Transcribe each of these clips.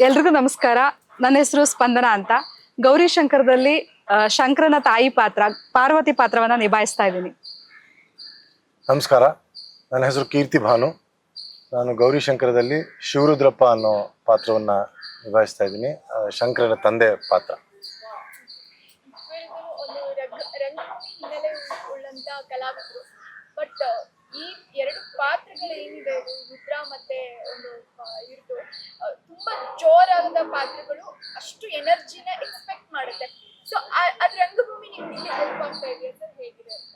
ಎಲ್ರಿಗೂ ನಮಸ್ಕಾರ. ನನ್ನ ಹೆಸರು ಸ್ಪಂದನ ಅಂತ. ಗೌರಿ ಶಂಕರದಲ್ಲಿ ಶಂಕರನ ತಾಯಿ ಪಾತ್ರ ಪಾರ್ವತಿ ಪಾತ್ರವನ್ನ ನಿಭಾಯಿಸ್ತಾ ಇದ್ದೀನಿ. ನಮಸ್ಕಾರ, ನನ್ನ ಹೆಸರು ಕೀರ್ತಿ ಭಾನು. ನಾನು ಗೌರಿ ಶಂಕರದಲ್ಲಿ ಶಿವರುದ್ರಪ್ಪ ಅನ್ನೋ ಪಾತ್ರವನ್ನ ನಿಭಾಯಿಸ್ತಾ ಇದ್ದೀನಿ, ಶಂಕರನ ತಂದೆ ಪಾತ್ರ. ಕಲಾವಿದರು, ಬಟ್ ಈ ಎರಡು ಪಾತ್ರಗಳು ಏನಿದೆ, ರುದ್ರ ಮತ್ತೆ ಒಂದು ಇರ್ದು ತುಂಬಾ ಜೋರಾದ ಪಾತ್ರಗಳು, ಅಷ್ಟು ಎನರ್ಜಿನ ಎಕ್ಸ್ಪೆಕ್ಟ್ ಮಾಡುತ್ತೆ. ಸೊ ಅದ್ ರಂಗಭೂಮಿ ನಿಮ್ಗೆ ಹೆಲ್ಪ್ ಆಗ್ತಾ ಇದೆಯಾ ಸರ್, ಹೇಗಿದೆ ಅಂತ?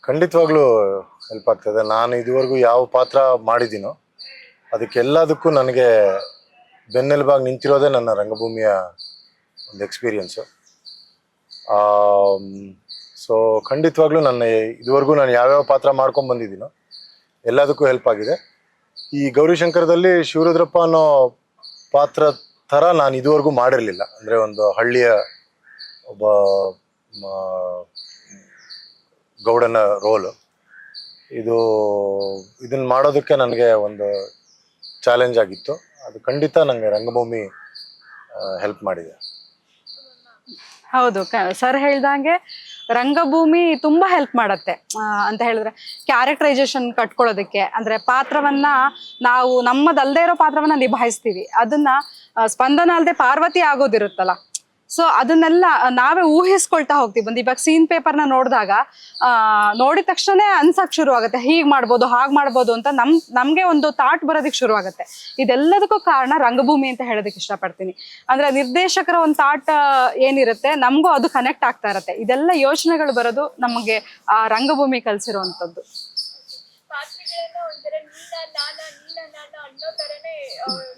ಖಂಡಿತವಾಗ್ಲೂ ಹೆಲ್ಪ್ ಆಗ್ತದೆ. ನಾನು ಇದುವರೆಗೂ ಯಾವ ಪಾತ್ರ ಮಾಡಿದ್ದೀನೋ ಅದಕ್ಕೆಲ್ಲದಕ್ಕೂ ನನಗೆ ಬೆನ್ನೆಲುಬಾಗಿ ನಿಂತಿರೋದೇ ನನ್ನ ರಂಗಭೂಮಿಯ ಒಂದು ಎಕ್ಸ್ಪೀರಿಯನ್ಸು. ಸೊ ಖಂಡಿತವಾಗ್ಲೂ ಇದುವರೆಗೂ ನಾನು ಯಾವ್ಯಾವ ಪಾತ್ರ ಮಾಡ್ಕೊಂಡು ಬಂದಿದ್ದೀನೋ ಎಲ್ಲದಕ್ಕೂ ಹೆಲ್ಪ್ ಆಗಿದೆ. ಈ ಗೌರಿಶಂಕರದಲ್ಲಿ ಶಿವರುದ್ರಪ್ಪ ಅನ್ನೋ ಪಾತ್ರ ಥರ ನಾನು ಇದುವರೆಗೂ ಮಾಡಿರಲಿಲ್ಲ. ಅಂದರೆ ಒಂದು ಹಳ್ಳಿಯ ಒಬ್ಬ ಗೌಡನ ರೋಲು. ಇದನ್ನು ಮಾಡೋದಕ್ಕೆ ನನಗೆ ಒಂದು ಚಾಲೆಂಜ್ ಆಗಿತ್ತು. ಅದು ಖಂಡಿತ ನನಗೆ ರಂಗಭೂಮಿ ಹೆಲ್ಪ್ ಮಾಡಿದೆ. ಹೌದು, ಸರ್ ಹೇಳ್ದಂಗೆ ರಂಗಭೂಮಿ ತುಂಬಾ ಹೆಲ್ಪ್ ಮಾಡತ್ತೆ ಅಂತ ಹೇಳಿದ್ರೆ, ಕ್ಯಾರೆಕ್ಟರೈಸೇಷನ್ ಕಟ್ಕೊಳ್ಳೋದಕ್ಕೆ. ಅಂದ್ರೆ ಪಾತ್ರವನ್ನ ನಾವು ನಮ್ಮದಲ್ದೇ ಇರೋ ಪಾತ್ರವನ್ನ ನಿಭಾಯಿಸ್ತೀವಿ. ಅದನ್ನ ಸ್ಪಂದನ ಅಲ್ಲದೆ ಪಾರ್ವತಿ ಆಗೋದಿರುತ್ತಲ್ಲ, ಸೊ ಅದನ್ನೆಲ್ಲ ನಾವೇ ಊಹಿಸ್ಕೊಳ್ತಾ ಹೋಗ್ತೀವಿ. ಇವಾಗ ಸೀನ್ ಪೇಪರ್ನ ನೋಡಿದಾಗ ನೋಡಿದ ತಕ್ಷಣ ಅನ್ಸಕ್ ಶುರು ಆಗುತ್ತೆ, ಹೀಗ್ ಮಾಡ್ಬೋದು ಹಾಗ್ ಮಾಡ್ಬೋದು ಅಂತ ನಮ್ಗೆ ಒಂದು ಥಾಟ್ ಬರೋದಕ್ಕೆ ಶುರು ಆಗುತ್ತೆ. ಇದೆಲ್ಲದಕ್ಕೂ ಕಾರಣ ರಂಗಭೂಮಿ ಅಂತ ಹೇಳೋದಕ್ಕೆ ಇಷ್ಟಪಡ್ತೀನಿ. ಅಂದ್ರೆ ನಿರ್ದೇಶಕರ ಒಂದು ಥಾಟ್ ಏನಿರುತ್ತೆ, ನಮಗೂ ಅದು ಕನೆಕ್ಟ್ ಆಗ್ತಾ ಇರತ್ತೆ. ಇದೆಲ್ಲ ಯೋಚನೆಗಳು ಬರೋದು ನಮಗೆ ಆ ರಂಗಭೂಮಿ ಕಲ್ಸಿರುವಂತದ್ದು. ಪಾತ್ರಗಳನ್ನ ಒಂಥರ ನೀನ ಅನ್ನೋ ತರನೇ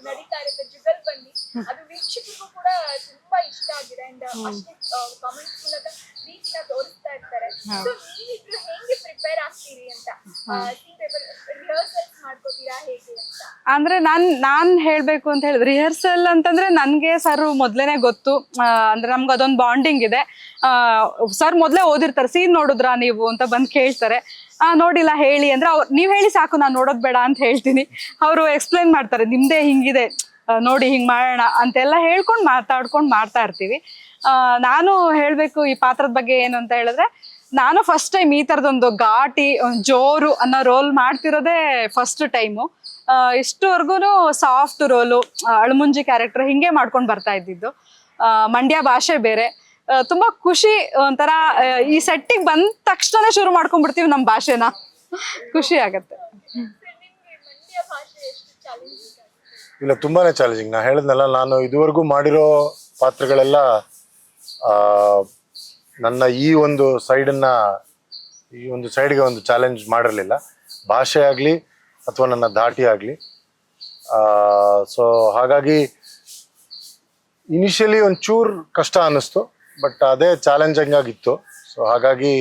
ನಡೀತಾ ಇರುತ್ತೆ, ಜುಗಲ್ ಬಂದಿ. ಅದು ವೀಕ್ಷಕರಿಗೂ ಕೂಡ ತುಂಬಾ ಇಷ್ಟ ಆಗಿದೆ. ಅಂಡ್ ಅಷ್ಟೇ ಕಾಮೆಂಟ್ಸ್ ಮೂಲಕ ರೀತಿನ ತೋರಿಸ್ತಾ ಇರ್ತಾರೆ. ಸೊ ನೀವಿಬ್ರು ಹೆಂಗೆ ಪ್ರಿಪೇರ್ ಆಗ್ತೀರಿ ಅಂತ, ರಿಹರ್ಸಲ್ಸ್ ಮಾಡ್ಕೋತೀರಾ ಹೇಗೆ ಅಂತ? ಅಂದ್ರೆ ನಾನ್ ಹೇಳ್ಬೇಕು ಅಂತ ಹೇಳಿದ್ರೆ, ರಿಹರ್ಸಲ್ ಅಂತಂದ್ರೆ ನನ್ಗೆ ಸರ್ ಮೊದ್ಲೇನೆ ಗೊತ್ತು. ಅಂದ್ರೆ ನಮ್ಗೆ ಅದೊಂದು ಬಾಂಡಿಂಗ್ ಇದೆ. ಸರ್ ಮೊದ್ಲೇ ಓದಿರ್ತಾರೆ, ಸೀನ್ ನೋಡಿದ್ರಾ ನೀವು ಅಂತ ಬಂದ್ ಕೇಳ್ತಾರೆ. ನೋಡಿಲ್ಲ ಹೇಳಿ ಅಂದ್ರೆ, ನೀವ್ ಹೇಳಿ ಸಾಕು, ನಾನ್ ನೋಡೋದ್ ಬೇಡ ಅಂತ ಹೇಳ್ತೀನಿ. ಅವರು ಎಕ್ಸ್ಪ್ಲೈನ್ ಮಾಡ್ತಾರೆ, ನಿಮ್ದೇ ಹಿಂಗಿದೆ ನೋಡಿ, ಹಿಂಗ್ ಮಾಡೋಣ ಅಂತೆಲ್ಲ ಹೇಳ್ಕೊಂಡು ಮಾತಾಡ್ಕೊಂಡು ಮಾಡ್ತಾ ಇರ್ತೀವಿ. ನಾನು ಹೇಳ್ಬೇಕು ಈ ಪಾತ್ರದ ಬಗ್ಗೆ ಏನು ಅಂತ ಹೇಳಿದ್ರೆ, ನಾನು ಫಸ್ಟ್ ಟೈಮ್ ಈ ತರದೊಂದು ಘಾಟಿ ಜೋರು ಅನ್ನೋ ರೋಲ್ ಮಾಡ್ತಿರೋದೇ ಫಸ್ಟ್ ಟೈಮು. ಇಷ್ಟುವರೆಗೂ ಸಾಫ್ಟ್ ರೋಲು, ಅಳಮುಂಜಿ ಕ್ಯಾರೆಕ್ಟರ್ ಹಿಂಗೆ ಮಾಡ್ಕೊಂಡು ಬರ್ತಾ ಇದ್ದಿದ್ದು. ಮಂಡ್ಯ ಭಾಷೆ ಬೇರೆ, ತುಂಬಾ ಖುಷಿ. ಒಂಥರ ಈ ಸೆಟ್ಟಿಗೆ ಬಂದ ತಕ್ಷಣ ಶುರು ಮಾಡ್ಕೊಂಡ್ಬಿಡ್ತೀವಿ ನಮ್ಮ ಭಾಷೆನ, ಖುಷಿ ಆಗತ್ತೆ. ಇಲ್ಲ, ತುಂಬಾನೇ ಚಾಲೆಂಜಿಂಗ್. ನಾ ಹೇಳಿದ್ನಲ್ಲ, ನಾನು ಇದುವರೆಗೂ ಮಾಡಿರೋ ಪಾತ್ರಗಳೆಲ್ಲ ನನ್ನ ಈ ಒಂದು ಸೈಡ್ಗೆ ಒಂದು ಚಾಲೆಂಜ್ ಮಾಡಿರಲಿಲ್ಲ. ಭಾಷೆ ಆಗಲಿ ಅಥವಾ ನನ್ನ ಧಾಟಿ ಆಗಲಿ. ಸೊ ಹಾಗಾಗಿ ಇನಿಷಿಯಲಿ ಒಂಚೂರು ಕಷ್ಟ ಅನ್ನಿಸ್ತು, ಬಟ್ ಅದೇ ಚಾಲೆಂಜಿಂಗ್ ಆಗಿತ್ತು. ಸೊ ಹಾಗಾಗಿ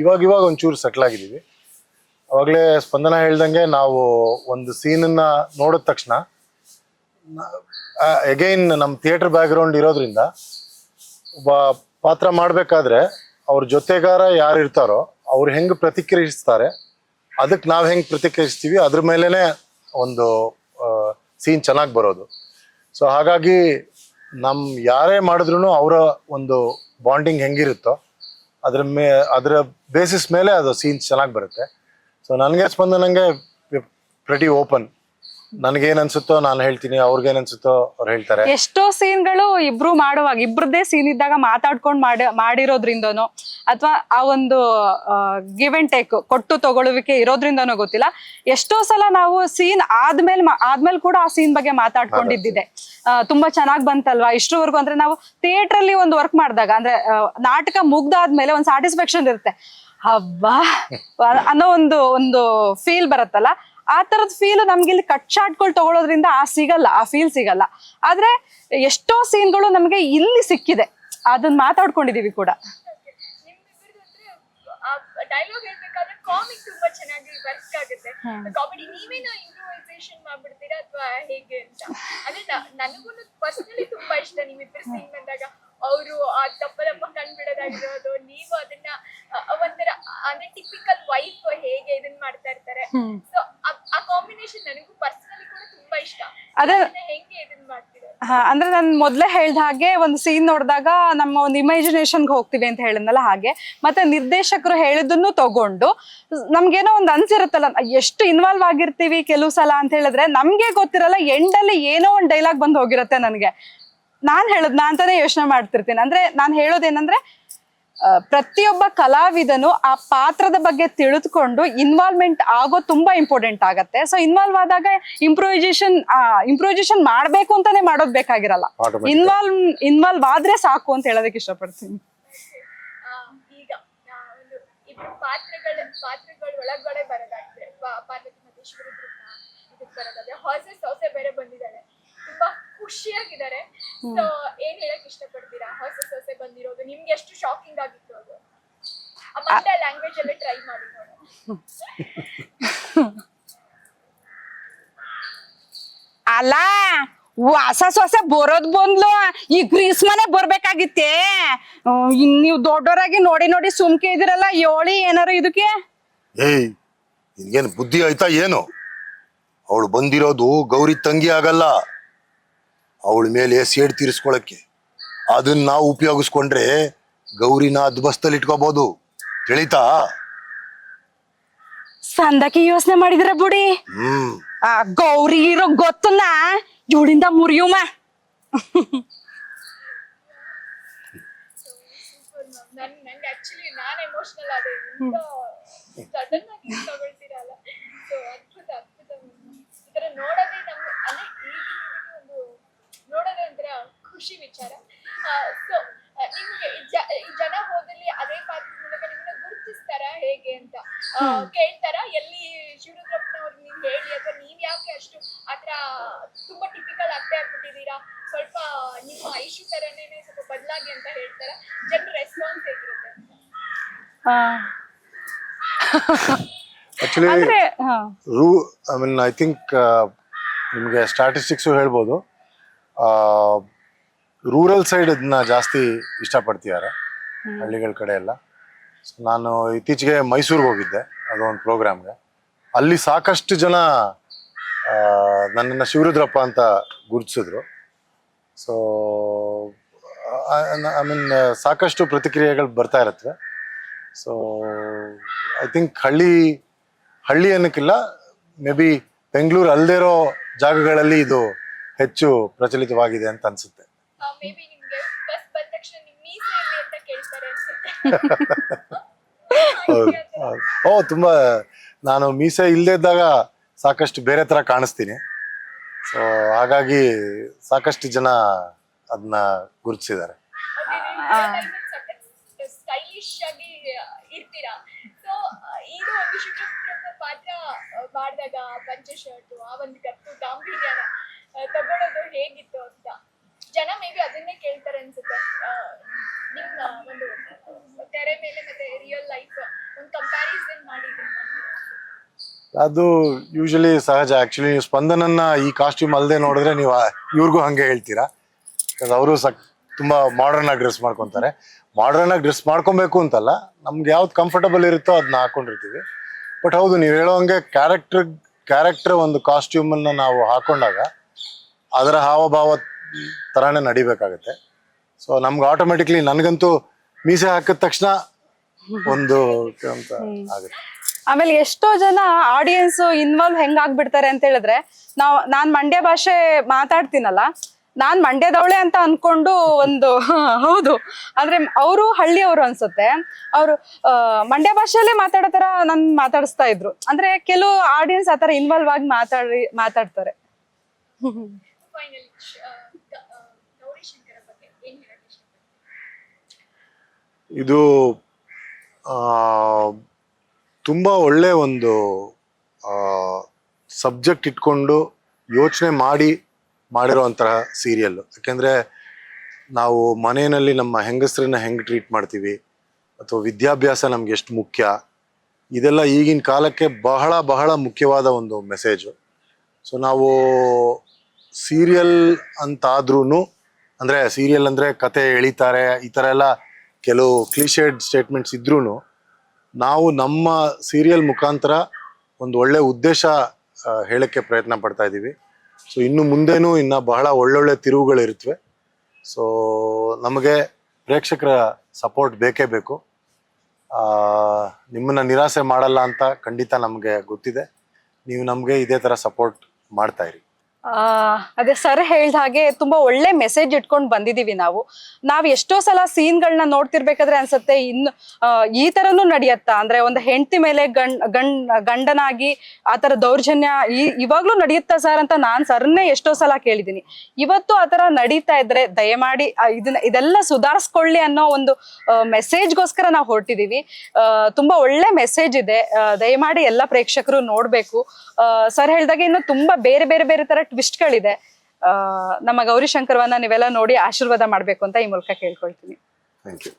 ಇವಾಗ ಒಂಚೂರು ಸೆಟ್ಲ್ ಆಗಿದ್ದೀವಿ. ಅವಾಗಲೇ ಸ್ಪಂದನ ಹೇಳ್ದಂಗೆ, ನಾವು ಒಂದು ಸೀನನ್ನ ನೋಡಿದ ತಕ್ಷಣ ಅಗೈನ್ ನಮ್ಮ ಥಿಯೇಟರ್ ಬ್ಯಾಕ್ಗ್ರೌಂಡ್ ಇರೋದ್ರಿಂದ ಒಬ್ಬ ಪಾತ್ರ ಮಾಡಬೇಕಾದ್ರೆ ಅವ್ರ ಜೊತೆಗಾರ ಯಾರು ಇರ್ತಾರೋ ಅವ್ರು ಹೆಂಗೆ ಪ್ರತಿಕ್ರಿಯಿಸ್ತಾರೆ, ಅದಕ್ಕೆ ನಾವು ಹೆಂಗೆ ಪ್ರತಿಕ್ರಿಯಿಸ್ತೀವಿ, ಅದ್ರ ಮೇಲೇ ಒಂದು ಸೀನ್ ಚೆನ್ನಾಗಿ ಬರೋದು. ಸೊ ಹಾಗಾಗಿ ಯಾರೇ ಮಾಡಿದ್ರು ಅವರ ಒಂದು ಬಾಂಡಿಂಗ್ ಹೆಂಗಿರುತ್ತೋ ಅದರ ಬೇಸಿಸ್ ಮೇಲೆ ಅದು ಸೀನ್ಸ್ ಚೆನ್ನಾಗಿ ಬರುತ್ತೆ. ಸೊ ನನಗೆ ಸ್ಪಂದನಂಗೆ ಪ್ರೆಟಿ ಓಪನ್. ನನಗೇನ್ ಅನ್ಸುತ್ತೋ ನಾನು ಹೇಳ್ತೀನಿ, ಅವ್ರಿಗೇನ್ ಅನ್ಸುತ್ತೋ ಅವ್ರು ಹೇಳ್ತಾರೆ. ಎಷ್ಟೋ ಸೀನ್ಗಳು ಇಬ್ರು ಮಾಡುವಾಗ, ಇಬ್ರದ್ದೇ ಸೀನ್ ಇದ್ದಾಗ ಮಾತಾಡ್ಕೊಂಡು ಮಾಡಿರೋದ್ರಿಂದನೋ ಅಥವಾ ಆ ಒಂದು ಗಿವ್ ಅಂಡ್ ಟೇಕ್, ಕೊಟ್ಟು ತಗೊಳ್ಳುವಿಕೆ ಇರೋದ್ರಿಂದನೋ ಗೊತ್ತಿಲ್ಲ, ಎಷ್ಟೋ ಸಲ ನಾವು ಸೀನ್ ಆದ್ಮೇಲೆ ಕೂಡ ಆ ಸೀನ್ ಬಗ್ಗೆ ಮಾತಾಡ್ಕೊಂಡಿದ್ದಿದೆ. ತುಂಬಾ ಚೆನ್ನಾಗ್ ಬಂತಲ್ವಾ ಇಷ್ಟರವರೆಗೂ. ಅಂದ್ರೆ ನಾವು ಥಿಯೇಟರ್ ಅಲ್ಲಿ ಒಂದು ವರ್ಕ್ ಮಾಡಿದಾಗ, ಅಂದ್ರೆ ನಾಟಕ ಮುಗ್ದಾದ್ಮೇಲೆ ಒಂದು ಸ್ಯಾಟಿಸ್ಫ್ಯಾಕ್ಷನ್ ಇರುತ್ತೆ, ಹಬ್ಬಾ ಅನ್ನೋ ಒಂದು ಫೀಲ್ ಬರುತ್ತಲ್ಲ. ಆ ತರದ ಫೀಲ್ ನಮ್ಗೆ ಇಲ್ಲಿ ಕಟ್ ಶಾಟ್ಗಳು ತಗೊಳ್ಳೋದ್ರಿಂದ ಆ ಫೀಲ್ ಸಿಗಲ್ಲ. ಆದ್ರೆ ಎಷ್ಟೋ ಸೀನ್ಗಳು ನಮ್ಗೆ ಇಲ್ಲಿ ಸಿಕ್ಕಿದೆ, ಅದನ್ನ ಮಾತಾಡ್ಕೊಂಡಿದೀವಿ ಕೂಡ. ಡೈಲಾಗ್ ಹೇಳ್ಬೇಕಾದ್ರೆ ಕಾಮಿಕ್ ತುಂಬಾ ಚೆನ್ನಾಗಿ ವರ್ಕ್ ಆಗುತ್ತೆ. ಕಾಮಿಡಿ ನೀವೇನೋ ಇಂಪ್ರೂವೈಸೇಷನ್ ಮಾಡ್ಬಿಡ್ತೀರಾ ಅಥವಾ ಹೇಗೆ ಅಂತ? ಅಂದ್ರೆ ನನಗೂ ಪರ್ಸನಲಿ ತುಂಬಾ ಇಷ್ಟ ನಿಮ್ಮಿಬ್ಬರು ಸೀನ್ ಬಂದಾಗ. ಅವರು ಆ ತಪ್ಪಲಪ್ಪ ಕಂಡ್ಬಿಡೋದಾಗಿರೋದು, ನೀವು ಅದನ್ನ ಒಂಥರ ಅಂದ್ರೆ ಟಿಪಿಕಲ್ ವೈಫ್ ಹೇಗೆ ಇದನ್ನ ಮಾಡ್ತಾ ಇರ್ತಾರೆ. ಸೊ ಆ ಕಾಂಬಿನೇಷನ್ ನನಗೂ ಪರ್ಸನಲಿ ಕೂಡ ತುಂಬಾ ಇಷ್ಟ. ಹೆಂಗೆ ಇದನ್ನ ಮಾಡ್ತೀರಾ? ಅಂದ್ರೆ ನಾನು ಮೊದ್ಲೇ ಹೇಳ್ದ ಹಾಗೆ ಒಂದು ಸೀನ್ ನೋಡಿದಾಗ ನಮ್ಮ ಒಂದು ಇಮ್ಯಾಜಿನೇಷನ್ಗೆ ಹೋಗ್ತೀವಿ ಅಂತ ಹೇಳಿದ್ನಲ್ಲ ಹಾಗೆ, ಮತ್ತೆ ನಿರ್ದೇಶಕರು ಹೇಳಿದ್ದನ್ನು ತಗೊಂಡು ನಮ್ಗೇನೋ ಒಂದು ಅನ್ಸಿರುತ್ತಲ್ಲ, ಎಷ್ಟು ಇನ್ವಾಲ್ವ್ ಆಗಿರ್ತೀವಿ ಕೆಲವು ಸಲ ಅಂತ ಹೇಳಿದ್ರೆ ನಮ್ಗೆ ಗೊತ್ತಿರಲ್ಲ, ಎಂಡಲ್ಲಿ ಏನೋ ಒಂದು ಡೈಲಾಗ್ ಬಂದು ಹೋಗಿರತ್ತೆ ನನಗೆ. ನಾನ್ ಅಂತಾನೆ ಯೋಚನೆ ಮಾಡ್ತಿರ್ತೀನಿ. ಅಂದ್ರೆ ನಾನು ಹೇಳೋದೇನಂದ್ರೆ ಪ್ರತಿಯೊಬ್ಬ ಕಲಾವಿದನು ಆ ಪಾತ್ರದ ಬಗ್ಗೆ ತಿಳಿದುಕೊಂಡು ಇನ್ವಾಲ್ವ್ಮೆಂಟ್ ಆಗೋ ತುಂಬಾ ಇಂಪಾರ್ಟೆಂಟ್ ಆಗತ್ತೆ. ಸೊ ಇನ್ವಾಲ್ವ್ ಆದಾಗ ಇಂಪ್ರೂವೈಸೇಷನ್ ಮಾಡ್ಬೇಕು ಅಂತಾನೆ ಮಾಡೋದ್ ಬೇಕಾಗಿರಲ್ಲ, ಇನ್ವಾಲ್ವ್ ಆದ್ರೆ ಸಾಕು ಅಂತ ಹೇಳೋದಕ್ಕೆ ಇಷ್ಟಪಡ್ತೀನಿ. ಈಗ ಒಂದು ಇಬ್ರು ಪಾತ್ರಗಳು ಒಳಗಡೆ ಬರೋದಾದ್ರೆ ಪಾರ್ವತಿ ಮತ್ತೆ ಶಿವರುದ್ರಪ್ಪ ಇದಕ್ಕೆ ಬರೋದಾದ್ರೆ ಹೊಸ ಬೇರೆ ಬಂದಿದ್ದಾರೆ, ತುಂಬಾ ಖುಷಿಯಾಗಿದ್ದಾರೆ. ಸೊ ಏನ್ ಹೇಳಕ್ ಇಷ್ಟಪಡ್ತೀರಾ? ಹೊಸ ಸೊಸೆ ಬಂದಿರೋದು ನಿಮ್ಗೆ ಎಷ್ಟು ಶಾಕಿಂಗ್ ಆಗಿತ್ತು ಅದು? ಆ ಮಂಡ್ಯ ಲ್ಯಾಂಗ್ವೇಜ್ ಅಲ್ಲೇ ಟ್ರೈ ಮಾಡಿ ನೋಡೋಣ. ಅಲ್ಲ ಹೊಸ ಸೊಸೆ ಬರೋದ್ ಬಂದ್ಲು, ಈ ಗ್ರೀಸ್ಮನೆ ಬರ್ಬೇಕಾಗಿತ್ತೆ. ನೀವು ದೊಡ್ಡವರಾಗಿ ನೋಡಿ ಸುಮ್ಕೆ ಇದಿರಲ್ಲ, ಯೋಳಿ ಏನಾರು ಇದಕ್ಕೆ. ಏಯ್ ನಿನ್ಗೇನು ಬುದ್ಧಿ ಆಯ್ತಾ ಏನು? ಅವಳು ಬಂದಿರೋದು ಗೌರಿ ತಂಗಿ ಆಗಲ್ಲ, ಅವಳ ಮೇಲೆ ಸೇಡ್ ತೀರಿಸ್ಕೊಳಕ್ಕೆ. ಅದನ್ನ ನಾವು ಉಪಯೋಗಿಸ್ಕೊಂಡ್ರೆ ಗೌರಿನ ಅದ್ಬಸ್ತಲ್ಲಿ ಇಟ್ಕೋಬಹುದು, ತಿಳಿತಾ? ಸಂದಕ್ಕೆ ಯೋಚನೆ ಮಾಡಿದ್ರ ಬುಡಿ. ಆ ಗೌರಿ ಇರೋ ಗೊತ್ತನ್ನ ಇವಳಿಂದ ಮುರಿಯುಮ. ನಂಗೆ ಆಕ್ಚುಲಿ ನಾನ್ ಎಮೋಷನಲ್ ಆದೆ, ಸಡನ್ ಆಗಿ ತಗೊಳ್ತೀರಲ್ಲ. ಸೊ ಅದ್ಭುತ ಈ ತರ ನೋಡೋದೇ ನಮ್ಗೆ ಅಂದ್ರೆ ಒಂದು ನೋಡೋದೇ ಒಂಥರ ಖುಷಿ ವಿಚಾರ. ಸೊ ನಿಮ್ಗೆ ಈ ಜನ ಹೋದಲ್ಲಿ ಅದೇ ಪಾತ್ರದ ಮೂಲಕ ನಿಮ್ಮನ್ನ ಗುರುತಿಸ್ತಾರ ಹೇಗೆ ಅಂತ ಕೇಳ್ತಾರ? ಎಲ್ಲಿ ಶಿವರುದ್ರಪ್ಪನವ್ರು ನೀವ್ ಹೇಳಿ, ಅಥವಾ ನೀವ್ ಯಾಕೆ ಅಷ್ಟು ಆತರ ತುಂಬಾ ಟಿಪಿಕಲ್ ಆಗ್ಬಿಟ್ಟಿದೀರಾ, ಸ್ವಲ್ಪ ನಿಮ್ಮ ಐಶು ತರನೇನೆ ಸ್ವಲ್ಪ ಬದಲಾಗಿ ಅಂತ ಹೇಳ್ತಾರ? ಜನರ ರೆಸ್ಪಾನ್ಸ್ ಹೇಗಿರುತ್ತೆ? ಆಕ್ಚುಲಿ ಐ ಥಿಂಕ್ ನಿಮಗೆ ಸ್ಟ್ಯಾಟಿಸ್ಟಿಕ್ಸು ಹೇಳ್ಬೋದು, ರೂರಲ್ ಸೈಡ್ ಇದನ್ನ ಜಾಸ್ತಿ ಇಷ್ಟಪಡ್ತಿದ್ದಾರೆ ಹಳ್ಳಿಗಳ ಕಡೆ ಎಲ್ಲ. ನಾನು ಇತ್ತೀಚೆಗೆ ಮೈಸೂರಿಗೆ ಹೋಗಿದ್ದೆ, ಅದೊಂದು ಪ್ರೋಗ್ರಾಮ್ಗೆ. ಅಲ್ಲಿ ಸಾಕಷ್ಟು ಜನ ನನ್ನನ್ನು ಶಿವರುದ್ರಪ್ಪ ಅಂತ ಗುರುತಿಸಿದ್ರು. ಸೊ ಐ ಮೀನ್ ಸಾಕಷ್ಟು ಪ್ರತಿಕ್ರಿಯೆಗಳು ಬರ್ತಾ ಇರತ್ವೆ. ಸೊ ಐ ಥಿಂಕ್ ಹಳ್ಳಿ ಅನ್ನಕ್ಕಿಲ್ಲ, ಮೇ ಬಿ ಬೆಂಗಳೂರು ಅಲ್ಲದೇ ಇರೋ ಜಾಗಗಳಲ್ಲಿ ಇದು ಹೆಚ್ಚು ಪ್ರಚಲಿತವಾಗಿದೆ ಅಂತ ಅನ್ಸುತ್ತೆ. ಮೇ ಬಿ ನಿಮ್ಗೆ ಬಸ್ ಬಂದ ತಕ್ಷಣ ನಿಮ್ ಮೀಸೆ ಎಲ್ಲಿ ಅಂತ ಕೇಳ್ತಾರೆ ಅನ್ಸುತ್ತೆ. ಓ ತುಂಬಾ, ನಾನು ಮೀಸೆ ಇಲ್ಲದೆ ಇದ್ದಾಗ ಸಾಕಷ್ಟು ಬೇರೆ ತರ ಕಾಣಿಸ್ತೀನಿ. ಸೊ ಹಾಗಾಗಿ ಸಾಕಷ್ಟು ಜನ ಅದನ್ನ ಗುರುತಿಸಿದ್ದಾರೆ. ಸ್ಟೈಲಿಶ್ ಆಗಿ ಇರ್ತೀರಾ. ಸೊ ಇದು ಒಂದು ಶಿವರುದ್ರಪ್ಪ ಪಾತ್ರ ಮಾಡಿದಾಗ ಪಂಚೆ ಶರ್ಟ್, ಆ ಒಂದು ಕತ್ತು ಗಾಂಭೀರ್ಯನ ತಗೊಳ್ಳೋದು ಹೇಗಿತ್ತು ಅಂತ ಜನ ಮೇ ಬಿ ಅದನ್ನೇ ಕೇಳ್ತಾರೆ ಅನ್ಸುತ್ತೆ. ನಿಮ್ಮ ಒಂದು ತೆರೆ ಮೇಲೆ ಮತ್ತೆ ರಿಯಲ್ ಲೈಫ್ ಒಂದು ಕಂಪ್ಯಾರಿಸನ್ ಮಾಡಿ ಅದು ಯೂಶಲಿ ಸಹಜ. ಆಕ್ಚುಲಿ ನೀವು ಸ್ಪಂದನನ್ನ ಈ ಕಾಸ್ಟ್ಯೂಮ್ ಅಲ್ಲದೆ ನೋಡಿದ್ರೆ ನೀವು ಇವ್ರಿಗೂ ಹಂಗೆ ಹೇಳ್ತೀರಾ. ಅವರು ತುಂಬಾ ಮಾಡರ್ನ್ ಆಗಿ ಡ್ರೆಸ್ ಮಾಡ್ಕೊತಾರೆ. ಮಾಡರ್ನ್ ಆಗಿ ಡ್ರೆಸ್ ಮಾಡ್ಕೊಬೇಕು ಅಂತಲ್ಲ, ನಮ್ಗೆ ಯಾವ್ದು ಕಂಫರ್ಟಬಲ್ ಇರುತ್ತೋ ಅದನ್ನ ಹಾಕೊಂಡಿರ್ತೀವಿ. ಬಟ್ ಹೌದು, ನೀವು ಹೇಳೋ ಹಂಗೆ ಕ್ಯಾರೆಕ್ಟರ್ ಒಂದು ಕಾಸ್ಟ್ಯೂಮ್ ಅನ್ನ ನಾವು ಹಾಕೊಂಡಾಗ ಅದರ ಹಾವಭಾವ ತರಾನೇ ನಡಿಬೇಕಾಗತ್ತೆ. ಸೊ ನಮ್ಗೆ ಆಟೋಮೆಟಿಕ್ಲಿ, ನನಗಂತೂ ಮೀಸೆ ಹಾಕಿದ ತಕ್ಷಣ ಒಂದು ಅಂತ ಆಗುತ್ತೆ. ಆಮೇಲೆ ಎಷ್ಟೋ ಜನ ಆಡಿಯನ್ಸ್ ಇನ್ವಾಲ್ವ್ ಹೆಂಗ್ ಆಗ್ಬಿಡ್ತಾರೆ ಅಂತ ಹೇಳಿದ್ರೆ, ನಾನ್ ಮಂಡ್ಯ ಭಾಷೆ ಮಾತಾಡ್ತೀನಲ್ಲ, ನಾನ್ ಮಂಡ್ಯದವಳೆ ಅಂತ ಅನ್ಕೊಂಡು ಒಂದು ಹೌದು, ಆದ್ರೆ ಅವರು ಹಳ್ಳಿಯವರು ಅನ್ಸುತ್ತೆ. ಅವರು ಮಂಡ್ಯ ಭಾಷೆಯಲ್ಲೇ ಮಾತಾಡೋ ತರ ನನ್ ಮಾತಾಡಿಸ್ತಾ ಇದ್ರು. ಅಂದ್ರೆ ಕೆಲವು ಆಡಿಯನ್ಸ್ ಆತರ ಇನ್ವಾಲ್ವ್ ಆಗಿ ಮಾತಾಡ್ತಾರೆ. ಇದು ತುಂಬ ಒಳ್ಳೆ ಒಂದು ಸಬ್ಜೆಕ್ಟ್ ಇಟ್ಕೊಂಡು ಯೋಚನೆ ಮಾಡಿರೋವಂತಹ ಸೀರಿಯಲ್ಲು. ಯಾಕೆಂದರೆ ನಾವು ಮನೆಯಲ್ಲಿ ನಮ್ಮ ಹೆಂಗಸರನ್ನ ಹೆಂಗೆ ಟ್ರೀಟ್ ಮಾಡ್ತೀವಿ, ಅಥವಾ ವಿದ್ಯಾಭ್ಯಾಸ ನಮ್ಗೆ ಎಷ್ಟು ಮುಖ್ಯ, ಇದೆಲ್ಲ ಈಗಿನ ಕಾಲಕ್ಕೆ ಬಹಳ ಬಹಳ ಮುಖ್ಯವಾದ ಒಂದು ಮೆಸೇಜು. ಸೊ ನಾವು ಸೀರಿಯಲ್ ಅಂತಾದ್ರೂ, ಅಂದರೆ ಸೀರಿಯಲ್ ಅಂದರೆ ಕತೆ ಎಳಿತಾರೆ, ಈ ಥರ ಎಲ್ಲ ಕೆಲವು ಕ್ಲಿಷೇಡ್ ಸ್ಟೇಟ್ಮೆಂಟ್ಸ್ ಇದ್ರೂ ನಾವು ನಮ್ಮ ಸೀರಿಯಲ್ ಮುಖಾಂತರ ಒಂದು ಒಳ್ಳೆ ಉದ್ದೇಶ ಹೇಳಕ್ಕೆ ಪ್ರಯತ್ನ ಪಡ್ತಾ ಇದ್ದೀವಿ. ಸೊ ಇನ್ನು ಮುಂದೇನೂ ಇನ್ನ ಬಹಳ ಒಳ್ಳೊಳ್ಳೆ ತಿರುವುಗಳಿರುತ್ತವೆ. ಸೊ ನಮಗೆ ಪ್ರೇಕ್ಷಕರ ಸಪೋರ್ಟ್ ಬೇಕೇ ಬೇಕು. ನಿಮ್ಮನ್ನ ನಿರಾಸೆ ಮಾಡಲ್ಲ ಅಂತ ಖಂಡಿತ ನಮಗೆ ಗೊತ್ತಿದೆ. ನೀವು ನಮಗೆ ಇದೇ ಥರ ಸಪೋರ್ಟ್ ಮಾಡ್ತಾ ಇರಿ. ಅದೇ ಸರ್ ಹೇಳ್ದ ಹಾಗೆ ತುಂಬಾ ಒಳ್ಳೆ ಮೆಸೇಜ್ ಇಟ್ಕೊಂಡು ಬಂದಿದೀವಿ ನಾವು ಎಷ್ಟೋ ಸಲ ಸೀನ್ಗಳನ್ನ ನೋಡ್ತಿರ್ಬೇಕಾದ್ರೆ ಅನ್ಸತ್ತೆ ಇನ್ನು ಈ ತರನು ನಡೆಯತ್ತಾ, ಅಂದ್ರೆ ಒಂದು ಹೆಂಡತಿ ಮೇಲೆ ಗಂಡನಾಗಿ ಆತರ ದೌರ್ಜನ್ಯ ಇವಾಗ್ಲೂ ನಡೆಯುತ್ತಾ ಸರ್ ಅಂತ ನಾನ್ ಸರ್ನೇ ಎಷ್ಟೋ ಸಲ ಕೇಳಿದೀನಿ. ಇವತ್ತು ಆತರ ನಡೀತಾ ಇದ್ರೆ ದಯಮಾಡಿ ಇದೆಲ್ಲ ಸುಧಾರಿಸ್ಕೊಳ್ಳಿ ಅನ್ನೋ ಒಂದು ಮೆಸೇಜ್ಗೋಸ್ಕರ ನಾವು ಹೊರಟಿದೀವಿ. ತುಂಬಾ ಒಳ್ಳೆ ಮೆಸೇಜ್ ಇದೆ, ದಯಮಾಡಿ ಎಲ್ಲ ಪ್ರೇಕ್ಷಕರು ನೋಡ್ಬೇಕು. ಸರ್ ಹೇಳ್ದಾಗೆ ಇನ್ನು ತುಂಬಾ ಬೇರೆ ಬೇರೆ ಬೇರೆ ತರ ಟ್ವಿಸ್ಟ್ಗಳಿದೆ. ನಮ್ಮ ಗೌರಿಶಂಕರವನ್ನ ನೀವೆಲ್ಲ ನೋಡಿ ಆಶೀರ್ವಾದ ಮಾಡ್ಬೇಕು ಅಂತ ಈ ಮೂಲಕ ಕೇಳ್ಕೊಳ್ತೀನಿ. Thank you.